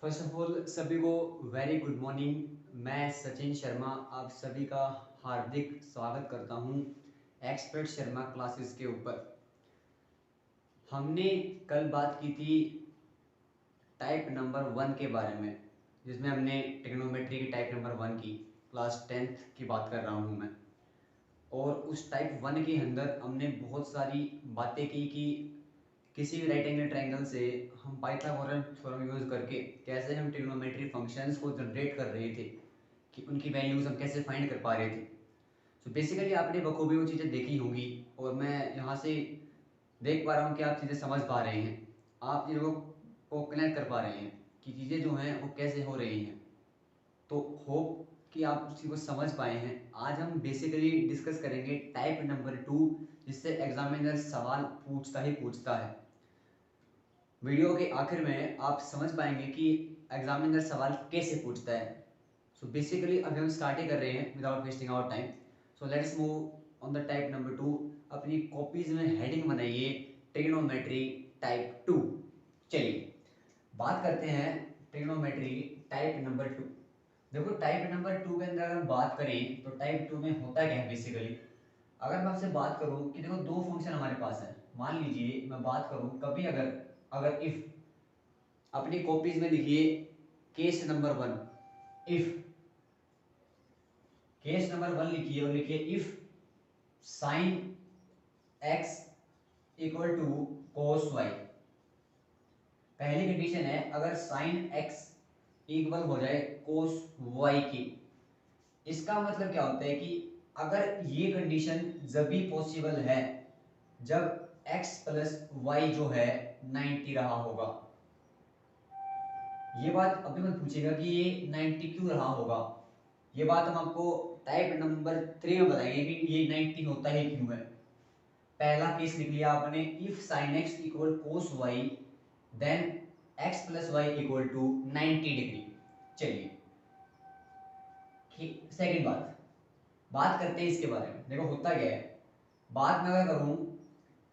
First of all सभी को very good morning. मैं सचिन शर्मा आप सभी का हार्दिक स्वागत करता हूं एक्सपर्ट शर्मा क्लासेस के ऊपर। हमने कल बात की थी टाइप नंबर 1 के बारे में, जिसमें हमने ट्रिग्नोमेट्री की टाइप नंबर 1 की क्लास 10th की बात कर रहा हूं मैं। और उस टाइप 1 के अंदर हमने बहुत सारी बातें की कि किसी भी राइट एंगल ट्रायंगल से हम पाइथागोरस थ्योरम यूज करके कैसे हम ट्रिग्नोमेट्री फंक्शंस को जनरेट कर रहे थे, कि उनकी वैल्यूज हम कैसे फाइंड कर पा रहे थे। सो बेसिकली आपने बखूबी वो चीज़ें देखी होंगी और मैं यहाँ से देख पा रहा हूँ कि आप चीज़ें समझ पा रहे हैं, आप चीज़ों को कनेक्ट कर पा रहे हैं कि चीज़ें जो हैं वो कैसे हो रही हैं। तो होप कि आप उस चीज़ को समझ पाए हैं। आज हम बेसिकली डिस्कस करेंगे टाइप नंबर 2, जिससे एग्जामिनर सवाल पूछता ही पूछता है। वीडियो के आखिर में आप समझ पाएंगे कि एग्जामिनर सवाल कैसे पूछता है। सो बेसिकली अभी हम स्टार्ट ही कर रहे हैं without wasting our time. So let's move on the type number 2। अपनी कॉपीज में हेडिंग बनाइए ट्रिग्नोमेट्री टाइप 2। चलिए बात करते हैं ट्रिग्नोमेट्री टाइप नंबर 2। देखो टाइप नंबर 2 के अंदर अगर हम बात करें तो टाइप 2 में होता क्या है बेसिकली। अगर मैं आपसे बात करूं कि देखो दो फंक्शन हमारे पास है, मान लीजिए मैं बात करूं कभी अगर अगर इफ अपनी कॉपीज में लिखिए case number 1। If case number 1 लिखिए और लिखिए if sine X equal to cos Y. पहली कंडीशन है अगर साइन एक्स इक्वल हो जाए कोस वाई की। इसका मतलब क्या होता है कि अगर ये कंडीशन जब भी पॉसिबल है जब x प्लस वाई जो है 90 रहा होगा। ये बात अभी मत पूछेगा कि ये 90 क्यों रहा होगा, ये बात हम आपको टाइप नंबर 3 में बताएंगे कि ये 90 होता ही क्यों है। पहला केस लिख लिया आपने if sine X equal cos Y then x plus Y equal to 90 degree. चलिए सेकेंड बात करते हैं इसके बारे में। देखो होता क्या है, बात मैं अगर करूं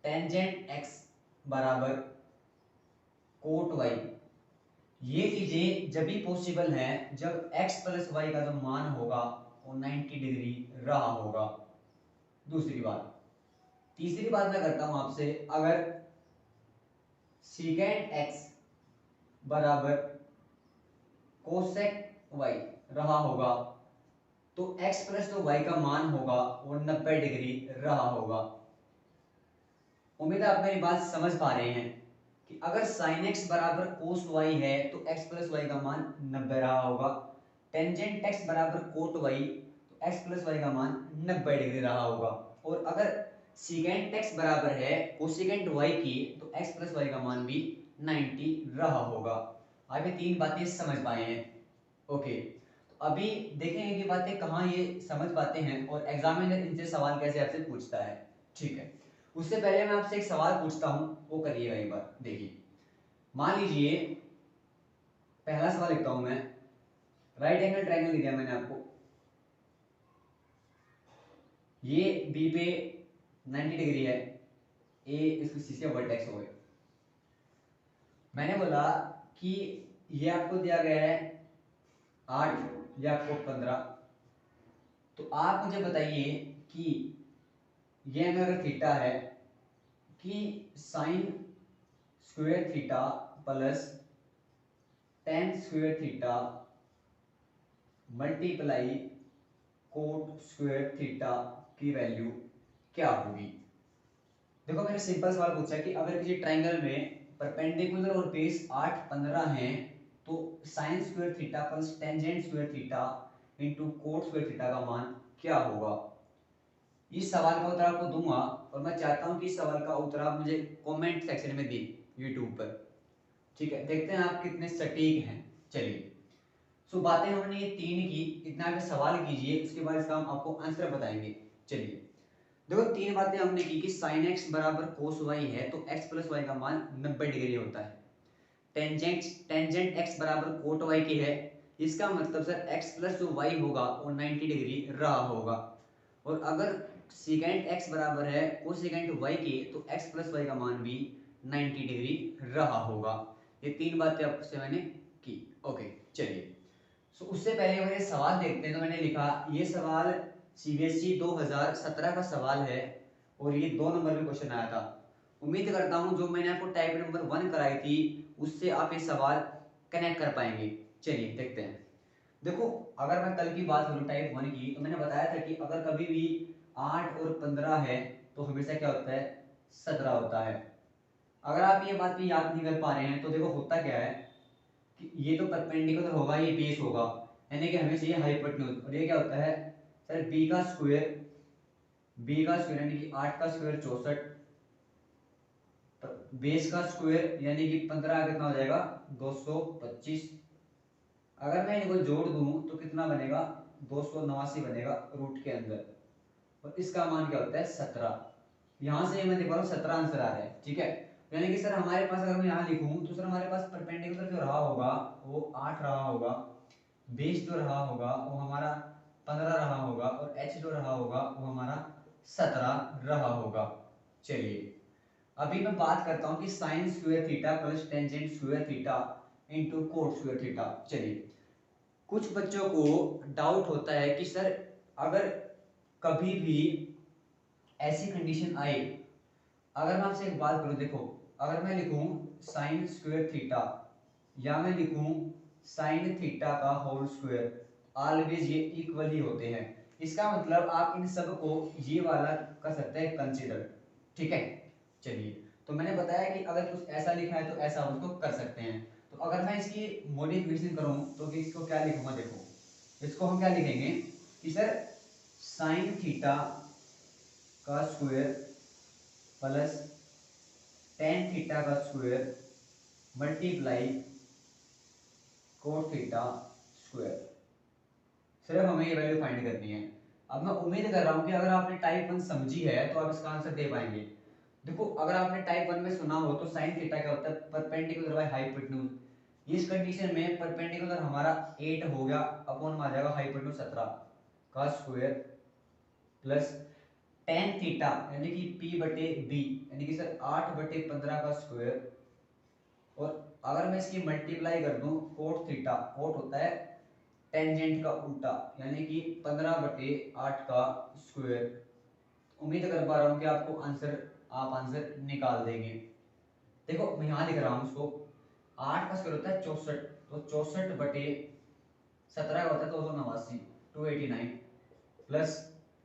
टेंजेंट x बराबर कोट वाई, ये चीजें जब भी पॉसिबल है जब x प्लस वाई का जो मान होगा वो 90 डिग्री रहा होगा। दूसरी बात, तीसरी बात मैं करता हूं आपसे, अगर सीकेंट x बराबर कोसेक वाई रहा होगा तो x प्लस जो y का मान होगा वो 90 डिग्री रहा होगा। उम्मीद है आप मेरी बात समझ पा रहे हैं कि अगर sin x बराबर cos y है तो x प्लस वाई का मान 90 रहा होगा। टेंजेंट x बराबर कोट y तो x प्लस वाई का मान 90 डिग्री रहा होगा। और अगर सीकेंट x बराबर है कोसिकेंट y की तो x प्लस वाई का मान भी 90 रहा होगा। आगे तीन बातें समझ पाए हैं। ओके, तो अभी देखेंगे कि बातें कहाँ ये समझ पाते हैं और एग्जामिनर इनसे सवाल कैसे आपसे पूछता है। ठीक है, उससे पहले मैं आपसे एक सवाल पूछता हूं, वो करिएगा एक बार। देखिए मान लीजिए पहला सवाल लिखता हूं मैं, राइट एंगल ट्रायंगल दिया मैंने आपको, ये बी पे 90 डिग्री है, ए इसको सी से वर्टेक्स हो गया। मैंने बोला कि ये आपको दिया गया है 8 या आपको 15, तो आप मुझे बताइए कि ये अगर थीटा है कि sine square theta plus ten square theta multiply cot square theta की वैल्यू क्या होगी। देखो मैंने सिंपल सवाल पूछा कि अगर किसी ट्रायंगल में परपेंडिकुलर और बेस 8 15 हैं तो sine square theta plus tangent square theta into coat square theta का मान क्या होगा। इस सवाल का उत्तर आपको दूंगा और मैं चाहता हूं कि इस सवाल का उत्तर आप मुझे कमेंट सेक्शन में दें यूट्यूब पर। ठीक है, देखते हैं आप कितने सटीक हैं। चलिए सो बातें हमने ये तीन की, इतना पे सवाल कीजिए, उसके बाद इसका हम आपको आंसर बताएंगे। चलिए देखो तीन बातें हमने की कि sin x बराबर cos y है तो x प्लस वाई का मान 90 डिग्री होता है। टेंजेंट टेंजेंट x बराबर कोट y की है, इसका मतलब सर x प्लस जो y होगा वो 90 डिग्री रहा होगा। और अगर सेकेंट x बराबर है कोसेकेंट y की तो x प्लस वाई का मान भी 90 डिग्री रहा होगा। ये तीन बातें आपसे मैंने की। ओके चलिए, सो उससे पहले मैंने सवाल देखते हैं। तो मैंने लिखा ये सवाल सीबीएसई 2017 का सवाल है और ये 2 नंबर में क्वेश्चन आया था। उम्मीद करता हूँ जो मैंने आपको टाइप नंबर 1 कराई थी उससे आप ये सवाल कनेक्ट कर पाएंगे। चलिए देखते हैं। देखो अगर मैं कल की बात करूँ टाइप 1 की, तो मैंने बताया था कि अगर कभी भी 8 और 15 है तो हमेशा क्या होता है, 17 होता है। अगर आप ये बात भी याद नहीं कर पा रहे हैं तो देखो होता क्या है कि ये तो परपेंडिकुलर होगा, ये बेस होगा, यानी कि हमेशा ये हाइपोटेन्यूज, और ये क्या होता है सर बी का स्क्वायर, यानी कि 8 का स्क्वायर 64, बेस का स्क्वायर यानी कि 15 कितना हो जाएगा 225। अगर मैं इनको जोड़ दूं तो कितना बनेगा 289 बनेगा रूट के अंदर, और इसका मान क्या होता है 17। यहां से मैं देख पा रहा हूँ 17 आंसर आ रहा है, ठीक है। यानी कि सर हमारे पास अगर मैं यहाँ लिखूं तो सर हमारे पास परपेंडिकुलर जो रहा होगा वो 8 रहा होगा, बेस जो रहा होगा वो हमारा 15 रहा होगा, और एच जो रहा होगा वो हमारा 17 रहा होगा। चलिए अभी मैं बात करता हूँ कि sine square theta plus tangent square theta into coat square theta. चलिए कुछ बच्चों को डाउट होता है कि सर अगर कभी भी ऐसी कंडीशन आए, अगर मैं आपसे एक बात करूं, देखो अगर मैं लिखूं साइन स्क्वायर थीटा या मैं लिखूं साइन थीटा का होल स्क्वायर, ऑलवेज ये इक्वल ही होते हैं। इसका मतलब आप इन सब को ये वाला कर सकते हैं कंसीडर, ठीक है। चलिए तो मैंने बताया कि अगर कुछ ऐसा लिखा है तो ऐसा उसको कर सकते हैं। तो अगर मैं इसकी मॉडिफिकेशन करूं तो कि इसको क्या लिखूंगा, देखो इसको हम क्या लिखेंगे कि सर साइन थीटा का स्क्वायर प्लस टेन थीटा का square multiply cot theta square. सिर्फ हमें ये वैल्यू फाइंड करनी है। अब मैं उम्मीद कर रहा हूं कि अगर आपने टाइप 1 समझी है तो आप इसका आंसर दे पाएंगे। देखो अगर आपने टाइप 1 में सुना हो तो साइन थीटा क्या होता है, परपेंडिकुलर बाय हाइपोटेन्यूज। इस कंडीशन में परपेंडिकुलर हमारा 8 हो गया अपॉन में आ जाएगा हाइपोटेन्यूज 17 का स्क्वायर प्लस टेन थीटा यानी कि p बटे b यानी कि सर 8 बटे 15 का स्क्वायर, और अगर मैं इसकी मल्टीप्लाई कर दूं कोट थीटा, कोट होता है टेंजेंट का उल्टा यानी कि 15 बटे 8 का स्क्वायर। उम्मीद कर पा रहा हूं कि आपको आप आंसर निकाल देंगे। देखो मैं यहां लिख रहा हूं इसको, 8 का स्क्वायर होता है 64, तो 64 बटे 17 का होता है 289, 289 प्लस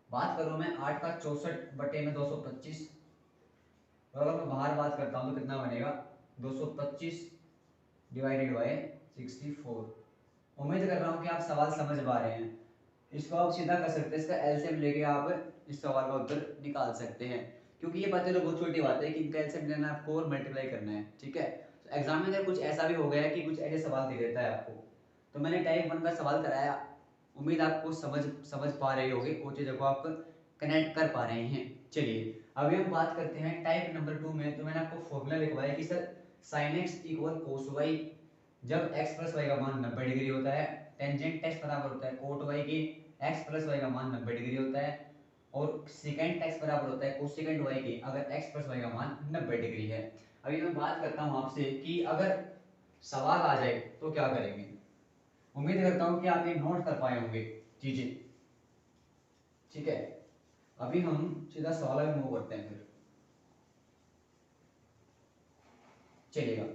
बात करूं मैं 8 का 64 बटे में 225, तो अगर मैं बाहर बात करता हूं तो कितना बनेगा 225 डिवाइडेड बाय 64। उम्मीद कर रहा हूं कि आप सवाल समझ पा रहे हैं। इसको आप सीधा कर सकते हैं, इसका एलसीएम लेके आप इस सवाल का उत्तर निकाल सकते हैं, क्योंकि ये बातें तो बहुत छोटी बात है कि इनका एलसीएम लेना है आपको और मल्टीप्लाई करना है, ठीक है। तो एग्जाम में अगर कुछ ऐसा भी हो गया कि कुछ ऐसे सवाल दे देता है आपको, तो मैंने टाइप 1 का सवाल कराया, उम्मीद आपको समझ पा रहे होंगे, वो चीज़ों को आप कनेक्ट कर पा रहे हैं। चलिए अभी हम बात करते हैं टाइप नंबर 2 में। तो मैंने आपको फॉर्मूला लिखवाया कि sir sign X equal cos Y, जब x प्लस वाई का मान 90 डिग्री होता है, टेंजेंट x बराबर होता है कोट y के x प्लस वाई का मान 90 डिग्री होता है, और सेकेंड x बराबर होता है कोसेकेंट y के अगर x प्लस वाई का मान 90 डिग्री है। अभी मैं बात करता हूं आपसे कि अगर सवाल आ जाए तो क्या करेंगे। उम्मीद करता हूं कि आप ये नोट कर पाए होंगे चीजें, ठीक है। अभी हम सीधा सवाल में मूव करते हैं फिर, चलिएगा।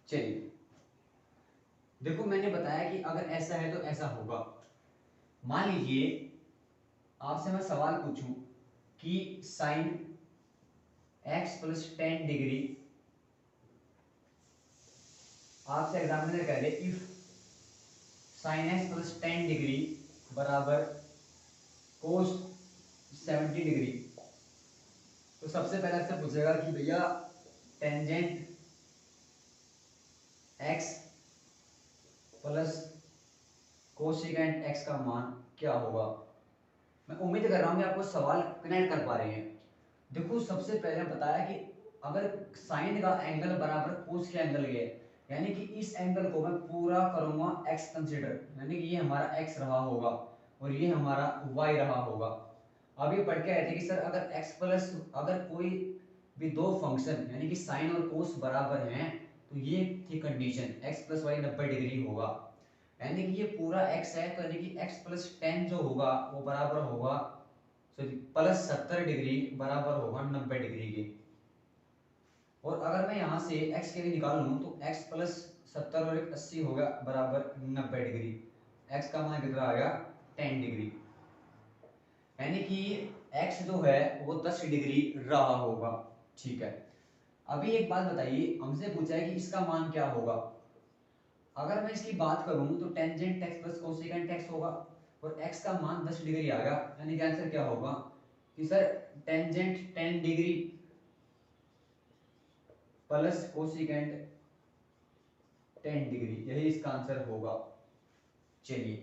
चलिए देखो मैंने बताया कि अगर ऐसा है तो ऐसा होगा। मान लीजिए आपसे मैं सवाल पूछूं कि साइन x प्लस 10 डिग्री, आपसे एग्जामिनर कह दे if sine x plus 10 degree बराबर कोस 70 डिग्री, तो सबसे पहले आपसे पूछेगा कि भैया tangent x plus cosecant x का मान क्या होगा। मैं उम्मीद कर रहा हूं कि आपको सवाल कनेक्ट कर पा रहे हैं। देखो सबसे पहले बताया कि अगर साइन का एंगल बराबर कोस के एंगल के, यानी कि इस एंगल को मैं पूरा करूंगा x कंसीडर, यानी कि ये हमारा x रहा होगा और ये हमारा y रहा होगा। अब ये पढ़ के आए थे कि सर अगर x प्लस, अगर कोई भी दो फंक्शन यानी कि साइन और कोस बराबर हैं तो ये थी कंडीशन, x प्लस वाई 90 डिग्री होगा। यानी कि ये पूरा x है तो यानी कि x प्लस 10 जो होगा वो बराबर होगा, सॉरी प्लस 70 डिग्री बराबर होगा 90 डिग्री के। और अगर मैं यहाँ से x के लिए निकाल लूँ तो x प्लस 70 और 80 होगा बराबर 90 डिग्री। x का मान कितना आ गया 10 डिग्री, यानी कि x जो है वो 10 डिग्री रहा होगा। ठीक है, अभी एक बात बताइए, हमसे पूछा है कि इसका मान क्या होगा। अगर मैं इसकी बात करूं तो tangent x plus cosecant x होगा और x का मान 10 डिग्री आ गया, यानी कि आंसर क्या होगा कि sir tangent 10 degree plus cosecant 10 degree, यही इसका आंसर होगा। चलिए,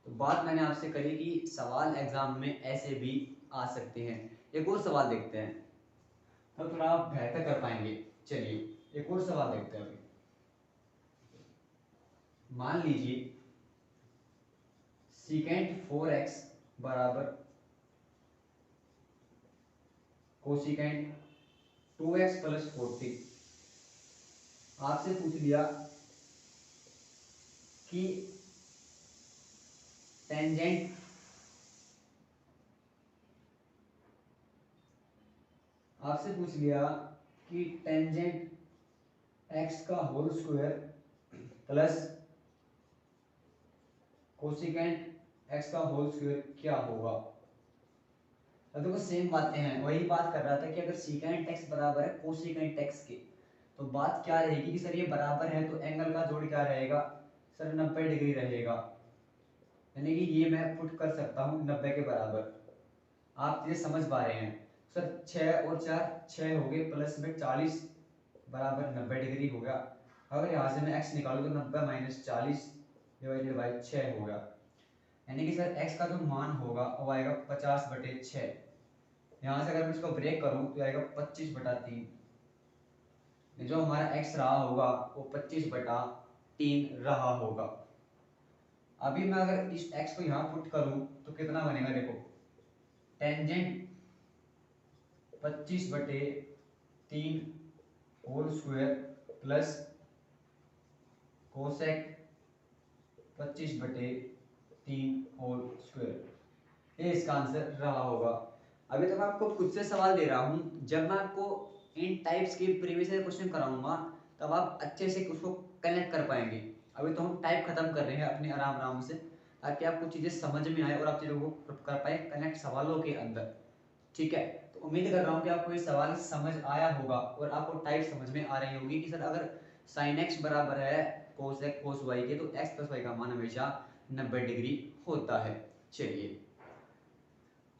तो बात मैंने आपसे करी कि सवाल एग्जाम में ऐसे भी आ सकते हैं। एक और सवाल देखते हैं तो थोड़ा आप बेहतर कर पाएंगे। चलिए एक और सवाल देखते हैं। अभी मान लीजिए सीकेंट 4x बराबर कोसिकेंट 2x प्लस 40। आपसे पूछ लिया कि टेंजेंट आपसे पूछ लिया कि टेंजेंट x का whole square plus cosecant x का होल स्क्वायर क्या होगा। अब देखो सेम बातें हैं, वही बात कर रहा था कि अगर सीकेंट x बराबर है कोसिकेंट x के तो बात क्या रहेगी कि सर ये बराबर है तो एंगल का जोड़ क्या रहेगा सर 90 डिग्री रहेगा, यानी कि ये मैं पुट कर सकता हूँ 90 के बराबर। आप ये समझ पा रहे हैं सर, 6 और 4 6 हो गए प्लस में 40 बराबर 90 डिग्री हो गया। अगर यहाँ से मैं x निकालूँ तो 90 माइनस 40 डिवाइडेड बाई 6 होगा, यानी कि सर x का जो मान होगा वो आएगा 50/6। यहाँ से अगर मैं इसको ब्रेक करूँ तो आएगा 25/3। जो हमारा x रहा होगा वो 25/3 रहा होगा। अभी मैं अगर इस x को यहाँ पुट करूँ तो कितना बनेगा, देखो tangent 25/3 whole square plus cosec 25/3 whole square, ये इसका आंसर रहा होगा। अभी तो मैं आपको खुद से सवाल दे रहा हूँ, जब मैं आपको इन टाइप्स के प्रीवियस ईयर क्वेश्चन कराऊंगा तब आप अच्छे से उसको कनेक्ट कर पाएंगे। अभी तो हम टाइप खत्म कर रहे हैं अपने आराम आराम से, ताकि आपको चीज़ें समझ में आए और आप चीज़ों को कर पाए कनेक्ट सवालों के अंदर। ठीक है, तो उम्मीद कर रहा हूँ कि आपको ये सवाल समझ आया होगा और आपको टाइप समझ में आ रही होगी कि सर अगर साइन एक्स बराबर है कोस वाई के तो एक्स प्लस वाई का मान हमेशा 90 डिग्री होता है। चलिए,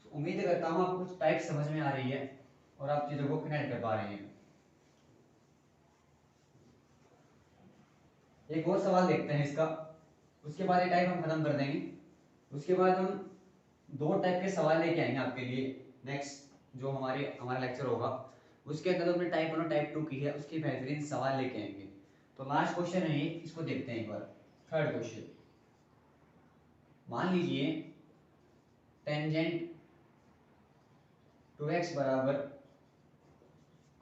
उम्मीद करता हूँ आपको कुछ टाइप समझ में आ रही है और आप चीज़ों को कनेक्ट कर पा रहे हैं। एक और सवाल देखते हैं इसका, उसके बाद ये टाइप हम खत्म कर देंगे। उसके बाद हम दो टाइप के सवाल लेके आएंगे आपके लिए। नेक्स्ट जो हमारा लेक्चर होगा उसके अंदर तो हमने टाइप 1 और टाइप 2 की है, उसके बेहतरीन सवाल लेके आएंगे। तो लास्ट क्वेश्चन है ये, इसको देखते हैं एक बार। थर्ड क्वेश्चन, मान लीजिए टेंजेंट 2x बराबर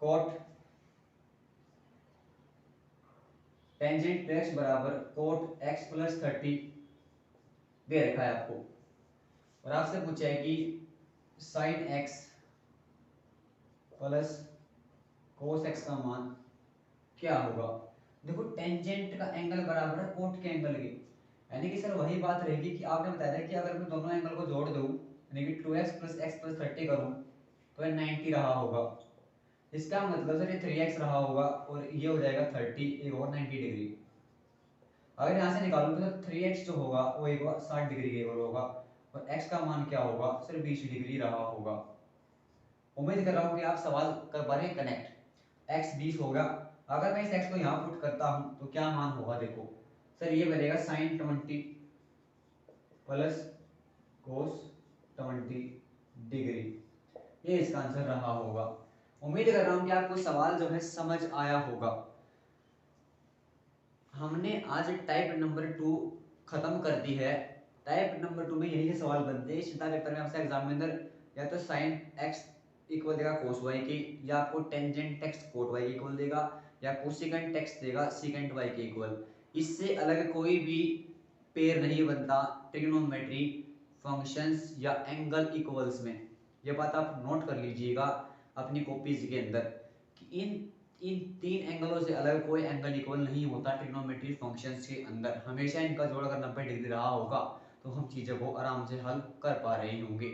कोट टेंजेंट 2x बराबर कोट x प्लस 30 दे रखा है आपको और आपसे पूछा है कि sine x plus cos x का मान क्या होगा। देखो टेंजेंट का एंगल बराबर है कोट के एंगल के, यानी कि सर वही बात रहेगी कि आपने बताया था कि अगर मैं दोनों एंगल को जोड़ दूं यानी कि 2x प्लस x प्लस 30 करूं तो ये 90 रहा होगा। इसका मतलब सर ये 3x रहा होगा और ये हो जाएगा 30, एक और 90 डिग्री। अगर यहाँ से निकालूं तो 3x जो होगा वो एक 60 डिग्री के इक्वल होगा और x का मान क्या होगा सर 20 डिग्री रहा होगा। उम्मीद कर रहा हूँ कि आप सवाल कर पा रहे हैं कनेक्ट। x 20 होगा, अगर मैं इस x को यहाँ पुट करता हूँ तो क्या मान होगा, देखो सर ये बनेगा साइन 20 प्लस कोस 20 डिग्री, ये इसका आंसर रहा होगा। उम्मीद कर रहा हूँ कि आपको सवाल जो है समझ आया होगा। हमने आज टाइप नंबर 2 खत्म कर दी है। टाइप नंबर 2 में यही से सवाल बनते हैं। सीधा पेपर में आपसे एग्जाम में अंदर या तो साइन एक्स इक्वल देगा कोस वाई के, या आपको टेंजेंट एक्स कोट वाई के इक्वल देगा, या कोसिकेंट एक्स देगा सीकेंट वाई के इक्वल। इससे अलग कोई भी पेयर नहीं बनता ट्रिग्नोमेट्री फंक्शंस या एंगल इक्वल्स में। ये बात आप नोट कर लीजिएगा अपनी कॉपीज के अंदर कि इन इन तीन एंगलों से अलग कोई एंगल इक्वल नहीं होता ट्रिग्नोमेट्री फंक्शंस के अंदर। हमेशा इनका जोड़ अगर 90 डिग्री रहा होगा तो हम चीज़ों को आराम से हल कर पा रहे होंगे।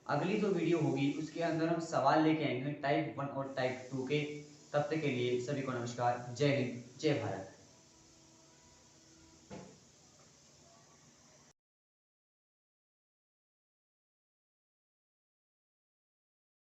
अगली जो वीडियो होगी उसके अंदर हम सवाल लेके आएंगे टाइप 1 और टाइप 2 के। तब तक के लिए सभी को नमस्कार। जय हिंद, जय भारत।